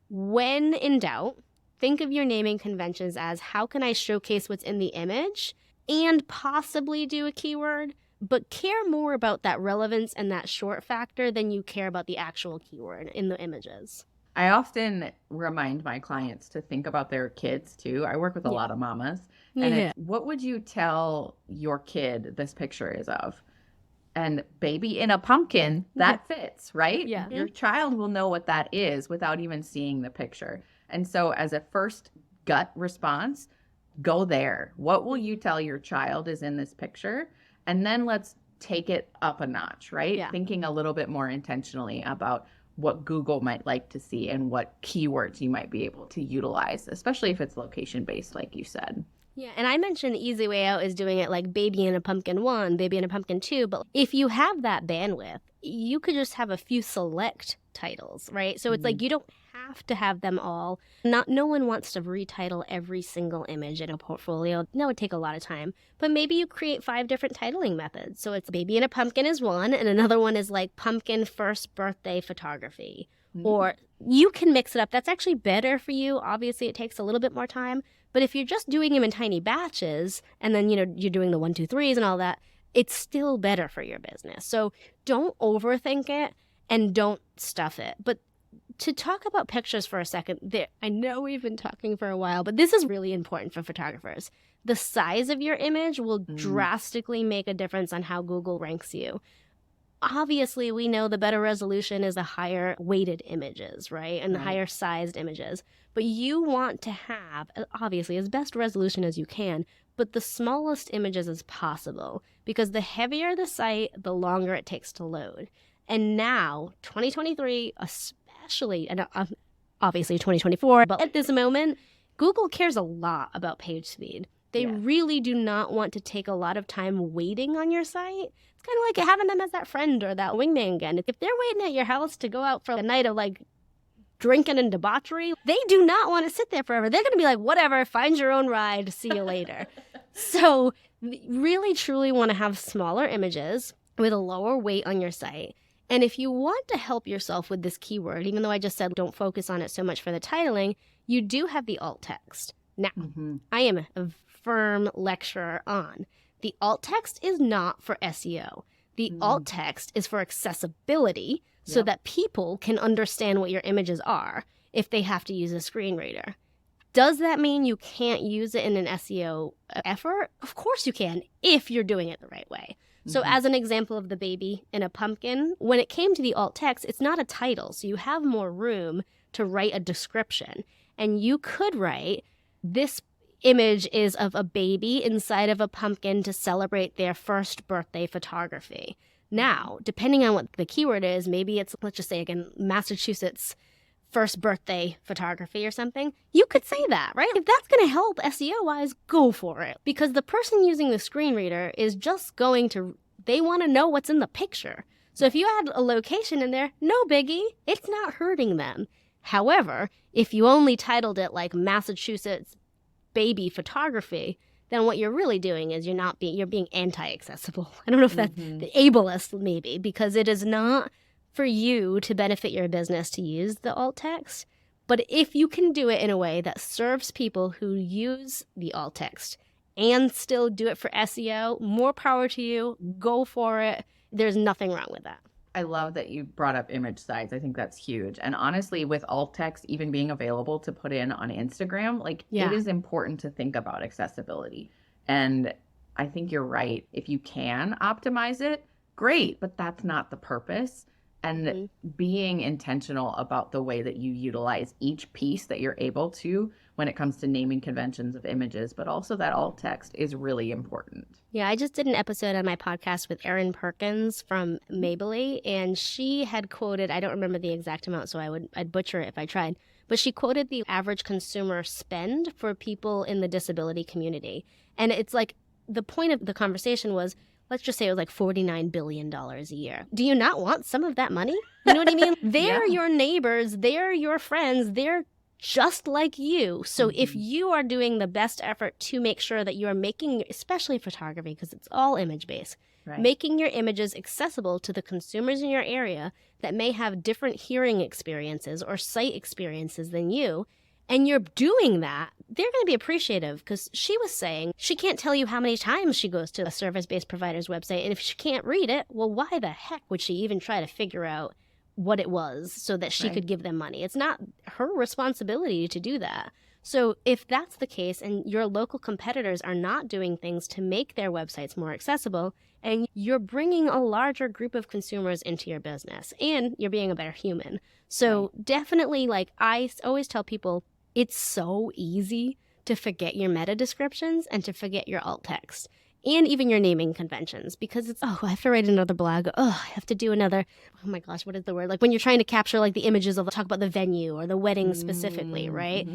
S1: when in doubt, think of your naming conventions as how can I showcase what's in the image and possibly do a keyword, but care more about that relevance and that short factor than you care about the actual keyword in the images.
S2: I often remind my clients to think about their kids too. I work with a lot of mamas. And it's, what would you tell your kid this picture is of? And baby in a pumpkin, that fits, right?
S1: Yeah.
S2: Your child will know what that is without even seeing the picture. And so as a first gut response, go there. What will you tell your child is in this picture? And then let's take it up a notch, right?
S1: Yeah.
S2: Thinking a little bit more intentionally about what Google might like to see and what keywords you might be able to utilize, especially if it's location-based, like you said.
S1: Yeah, and I mentioned the easy way out is doing it like baby in a pumpkin 1, baby in a pumpkin 2, but if you have that bandwidth, you could just have a few select titles, right? So it's like you don't have to have them all. No one wants to retitle every single image in a portfolio. That would take a lot of time. But maybe you create 5 different titling methods. So it's baby in a pumpkin is one, and another one is like pumpkin first birthday photography. Or you can mix it up. That's actually better for you. Obviously, it takes a little bit more time. But if you're just doing them in tiny batches, and then, you're doing the 1, 2, 3s and all that, it's still better for your business. So don't overthink it and don't stuff it. But to talk about pictures for a second, I know we've been talking for a while, but this is really important for photographers. The size of your image will drastically make a difference on how Google ranks you. Obviously, we know the better resolution is the higher weighted images, right? And the higher sized images. But you want to have, obviously, as best resolution as you can, but the smallest images as possible. Because the heavier the site, the longer it takes to load. And now, 2023, especially, and obviously 2024, but at this moment, Google cares a lot about page speed. They really do not want to take a lot of time waiting on your site. It's kind of like having them as that friend or that wingman again. If they're waiting at your house to go out for a night of like drinking and debauchery, they do not want to sit there forever. They're going to be like, whatever, find your own ride, see you later. So really truly want to have smaller images with a lower weight on your site. And if you want to help yourself with this keyword, even though I just said don't focus on it so much for the titling, you do have the alt text. Now, I am a firm lecturer on the alt text is not for SEO. The alt text is for accessibility so that people can understand what your images are if they have to use a screen reader. Does that mean you can't use it in an SEO effort? Of course you can, if you're doing it the right way. So as an example of the baby in a pumpkin, when it came to the alt text, it's not a title, so you have more room to write a description. And you could write, this image is of a baby inside of a pumpkin to celebrate their first birthday photography. Now, depending on what the keyword is, maybe it's, let's just say again, Massachusetts first birthday photography or something, you could say that, right? If that's going to help SEO-wise, go for it. Because the person using the screen reader is just going to, they want to know what's in the picture. So if you add a location in there, no biggie, it's not hurting them. However, if you only titled it like Massachusetts baby photography, then what you're really doing is you're being anti-accessible. I don't know if that's the ableist maybe, because it is not for you to benefit your business to use the alt text. But if you can do it in a way that serves people who use the alt text and still do it for SEO, more power to you. Go for it. There's nothing wrong with that.
S2: I love that you brought up image size. I think that's huge. And honestly, with alt text even being available to put in on Instagram, it is important to think about accessibility. And I think you're right. If you can optimize it, great, but that's not the purpose. and being intentional about the way that you utilize each piece that you're able to when it comes to naming conventions of images, but also that alt text is really important.
S1: Yeah, I just did an episode on my podcast with Erin Perkins from Mabley, and she had quoted, I don't remember the exact amount, so I'd butcher it if I tried, but she quoted the average consumer spend for people in the disability community. And it's like, the point of the conversation was, let's just say it was like $49 billion a year. Do you not want some of that money? You know what I mean? They're your neighbors, they're your friends, they're just like you. So if you are doing the best effort to make sure that you are making, especially photography, because it's all image-based, making your images accessible to the consumers in your area that may have different hearing experiences or sight experiences than you, and you're doing that, they're going to be appreciative, because she was saying she can't tell you how many times she goes to a service-based provider's website, and if she can't read it, well, why the heck would she even try to figure out what it was so that she could give them money? It's not her responsibility to do that. So if that's the case and your local competitors are not doing things to make their websites more accessible, and you're bringing a larger group of consumers into your business, and you're being a better human. So definitely, like, I always tell people, it's so easy to forget your meta descriptions and to forget your alt text. And even your naming conventions, because it's, I have to write another blog. I have to do another, oh my gosh, what is the word? Like when you're trying to capture like the images of, talk about the venue or the wedding specifically, right?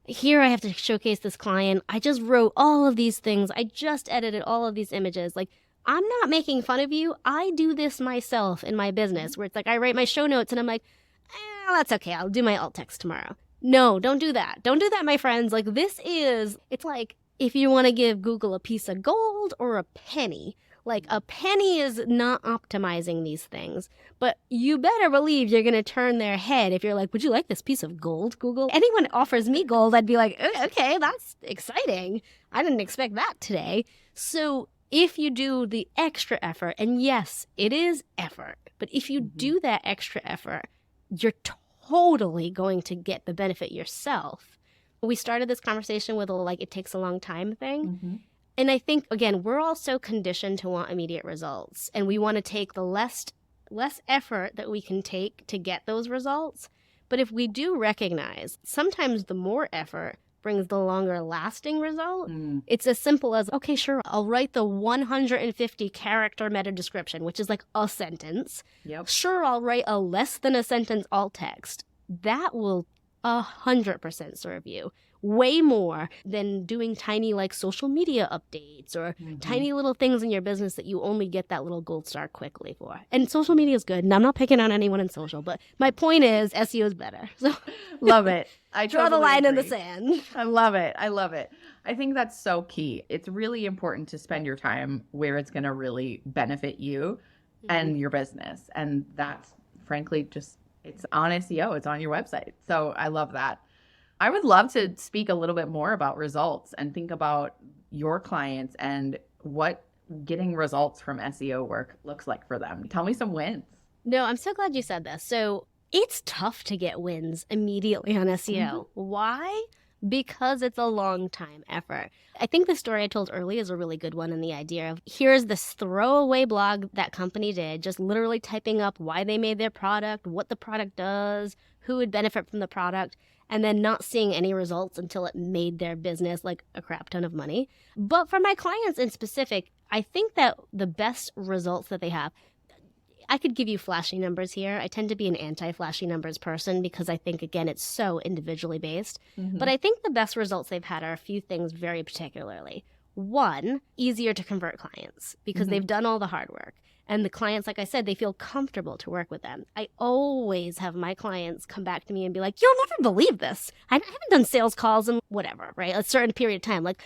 S1: Here I have to showcase this client. I just wrote all of these things. I just edited all of these images. Like, I'm not making fun of you. I do this myself in my business, where it's like I write my show notes and I'm like, that's okay. I'll do my alt text tomorrow. No, don't do that. Don't do that, my friends. Like, it's like, if you want to give Google a piece of gold or a penny, like a penny is not optimizing these things, but you better believe you're going to turn their head if you're like, would you like this piece of gold, Google? Anyone offers me gold, I'd be like, okay, that's exciting. I didn't expect that today. So if you do the extra effort, and yes, it is effort, but if you do that extra effort, you're totally going to get the benefit yourself. We started this conversation with it takes a long time thing. And I think, again, we're all so conditioned to want immediate results. And we want to take the less effort that we can take to get those results. But if we do recognize, sometimes the more effort brings the longer lasting result. It's as simple as, okay, sure, I'll write the 150 character meta description, which is like a sentence. Sure, I'll write a less than a sentence alt text. That will 100% serve you way more than doing tiny like social media updates or tiny little things in your business that you only get that little gold star quickly for. And social media is good, and I'm not picking on anyone in social, but my point is SEO is better. So
S2: love it. I
S1: draw the line in the sand.
S2: I love it. I love it. I think that's so key. It's really important to spend your time where it's going to really benefit you and your business. And that's frankly just, it's on SEO. It's on your website. So I love that. I would love to speak a little bit more about results and think about your clients and what getting results from SEO work looks like for them. Tell me some wins.
S1: No, I'm so glad you said this. So it's tough to get wins immediately on SEO. Why? Because it's a long time effort. I think the story I told earlier is a really good one, in the idea of, here's this throwaway blog that company did, just literally typing up why they made their product, what the product does, who would benefit from the product, and then not seeing any results until it made their business like a crap ton of money. But for my clients in specific, I think that the best results that they have, I could give you flashy numbers here. I tend to be an anti-flashy numbers person because I think, again, it's so individually based. But I think the best results they've had are a few things very particularly. One, easier to convert clients because they've done all the hard work. And the clients, like I said, they feel comfortable to work with them. I always have my clients come back to me and be like, you'll never believe this. I haven't done sales calls in whatever, right? A certain period of time. Like,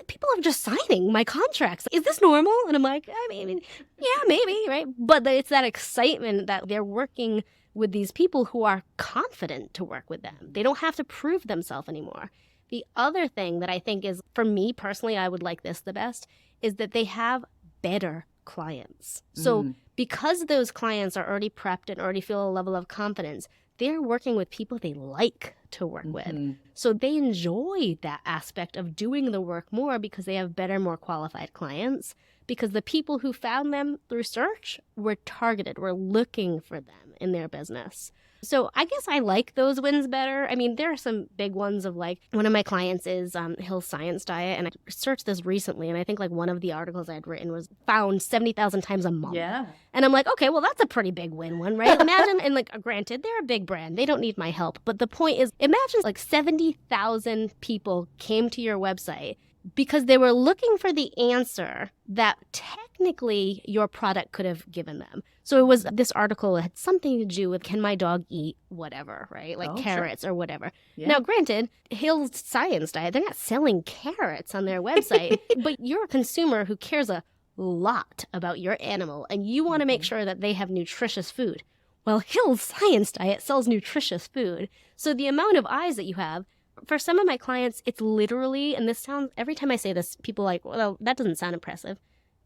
S1: people are just signing my contracts. Is this normal? And I'm like, I mean, yeah, maybe, right? But it's that excitement that they're working with these people who are confident to work with them. They don't have to prove themselves anymore. The other thing that I think is, for me personally, I would like this the best, is that they have better clients. So because those clients are already prepped and already feel a level of confidence, they're working with people they like to work with.
S2: Mm-hmm.
S1: So they enjoy that aspect of doing the work more because they have better, more qualified clients, because the people who found them through search were targeted, were looking for them in their business. So I guess I like those wins better. I mean, there are some big ones of like, one of my clients is Hill's Science Diet, and I researched this recently, and I think like one of the articles I had written was found 70,000 times a month.
S2: Yeah.
S1: And I'm like, okay, well, that's a pretty big win one, right? Imagine, and like, granted, they're a big brand. They don't need my help. But the point is, imagine like 70,000 people came to your website because they were looking for the answer that technically your product could have given them. So it was, this article had something to do with, can my dog eat whatever, right? Like carrots or whatever. Yeah. Now, granted, Hill's Science Diet, they're not selling carrots on their website, but you're a consumer who cares a lot about your animal, and you want to make sure that they have nutritious food. Well, Hill's Science Diet sells nutritious food. So the amount of eyes that you have, for some of my clients, it's literally, and this sounds, every time I say this, people are like, well, that doesn't sound impressive.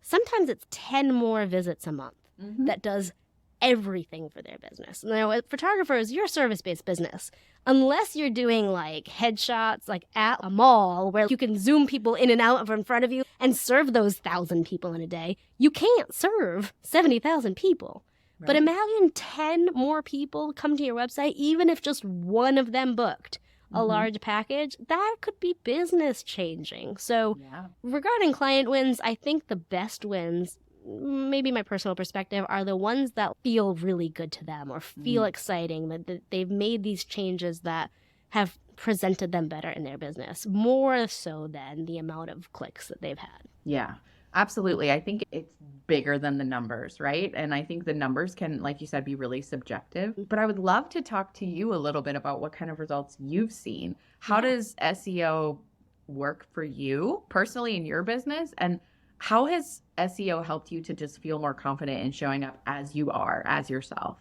S1: Sometimes it's 10 more visits a month that does everything for their business. Now, photographers, you're a service-based business. Unless you're doing like headshots like at a mall where you can zoom people in and out in front of you and serve those 1,000 people in a day, you can't serve 70,000 people. Right. But imagine 10 more people come to your website, even if just one of them booked a large package, that could be business changing. So regarding client wins, I think the best wins, maybe my personal perspective, are the ones that feel really good to them or feel exciting, that they've made these changes that have presented them better in their business, more so than the amount of clicks that they've had.
S2: Yeah, absolutely. I think it's bigger than the numbers, right? And I think the numbers can, like you said, be really subjective. But I would love to talk to you a little bit about what kind of results you've seen. How does SEO work for you personally in your business? And how has SEO helped you to just feel more confident in showing up as you are, as yourself?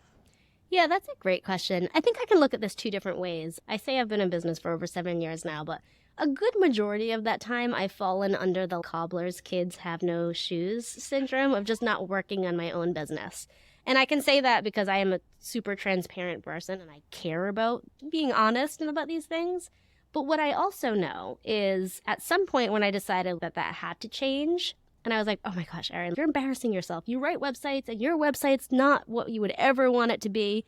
S1: Yeah, that's a great question. I think I can look at this two different ways. I say I've been in business for over 7 years now, but a good majority of that time I've fallen under the cobbler's kids have no shoes syndrome of just not working on my own business. And I can say that because I am a super transparent person and I care about being honest about these things. But what I also know is at some point when I decided that had to change, and I was like, oh my gosh, Erin, you're embarrassing yourself. You write websites and your website's not what you would ever want it to be.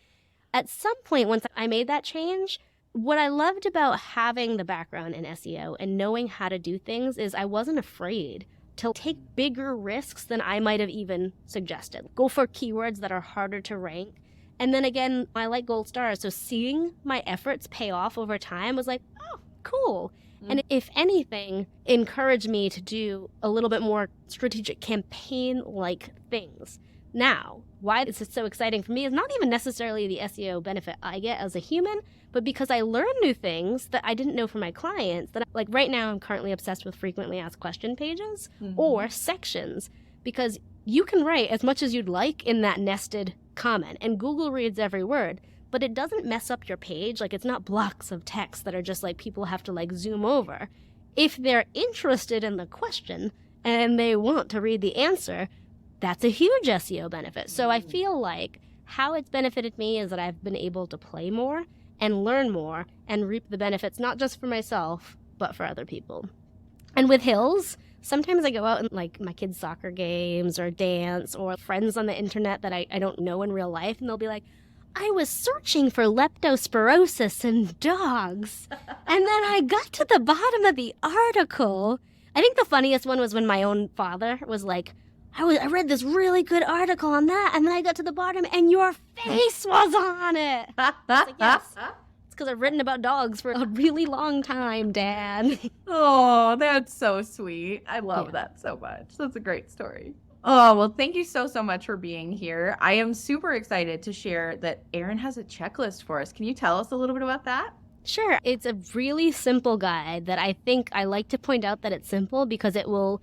S1: At some point, once I made that change, what I loved about having the background in SEO and knowing how to do things is I wasn't afraid to take bigger risks than I might have even suggested. Go for keywords that are harder to rank. And then again, I like gold stars. So seeing my efforts pay off over time was like, oh, cool. And if anything, encouraged me to do a little bit more strategic campaign-like things. Now, why this is so exciting for me is not even necessarily the SEO benefit I get as a human, but because I learn new things that I didn't know from my clients. That, like right now, I'm currently obsessed with frequently asked question pages or sections, because you can write as much as you'd like in that nested comment, and Google reads every word. But it doesn't mess up your page. Like, it's not blocks of text that are just like people have to like zoom over. If they're interested in the question and they want to read the answer, that's a huge SEO benefit. So I feel like how it's benefited me is that I've been able to play more and learn more and reap the benefits, not just for myself, but for other people. And with Hills, sometimes I go out and like my kids' soccer games or dance, or friends on the internet that I don't know in real life, and they'll be like, I was searching for leptospirosis in dogs, and then I got to the bottom of the article. I think the funniest one was when my own father was like, I read this really good article on that, and then I got to the bottom, and your face was on it. I was like, yes, it's because I've written about dogs for a really long time, Dad.
S2: Oh, that's so sweet. I love that so much. That's a great story. Oh, well, thank you so much for being here. I am super excited to share that Erin has a checklist for us. Can you tell us a little bit about that?
S1: Sure. It's a really simple guide that I think I like to point out that it's simple because it won't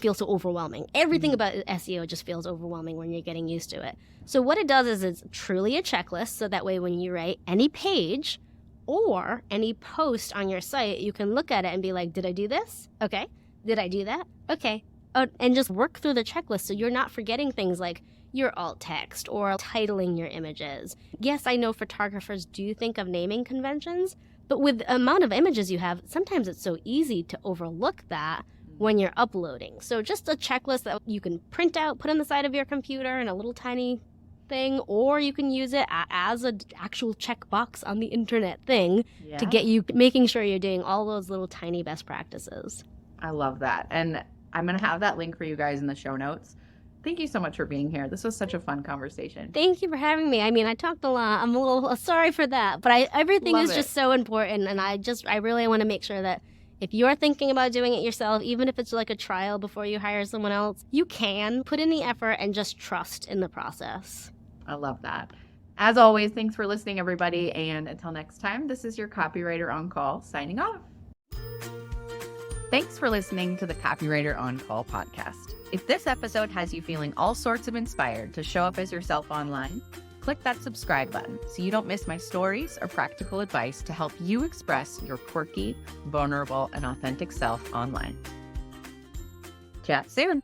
S1: feel so overwhelming. Everything about SEO just feels overwhelming when you're getting used to it. So what it does is it's truly a checklist, so that way when you write any page or any post on your site, you can look at it and be like, did I do this? Okay. Did I do that? Okay. And just work through the checklist so you're not forgetting things like your alt text or titling your images. Yes, I know photographers do think of naming conventions, but with the amount of images you have, sometimes it's so easy to overlook that when you're uploading. So just a checklist that you can print out, put on the side of your computer in a little tiny thing, or you can use it as an actual checkbox on the internet thing to get you making sure you're doing all those little tiny best practices.
S2: I love that. And I'm going to have that link for you guys in the show notes. Thank you so much for being here. This was such a fun conversation.
S1: Thank you for having me. I mean, I talked a lot. I'm a little sorry for that, but everything is just so important, and I really want to make sure that if you're thinking about doing it yourself, even if it's like a trial before you hire someone else, you can put in the effort and just trust in the process.
S2: I love that. As always, thanks for listening, everybody. And until next time, this is your Copywriter on Call signing off. Thanks for listening to the Copywriter on Call podcast. If this episode has you feeling all sorts of inspired to show up as yourself online, click that subscribe button so you don't miss my stories or practical advice to help you express your quirky, vulnerable, and authentic self online. Chat soon.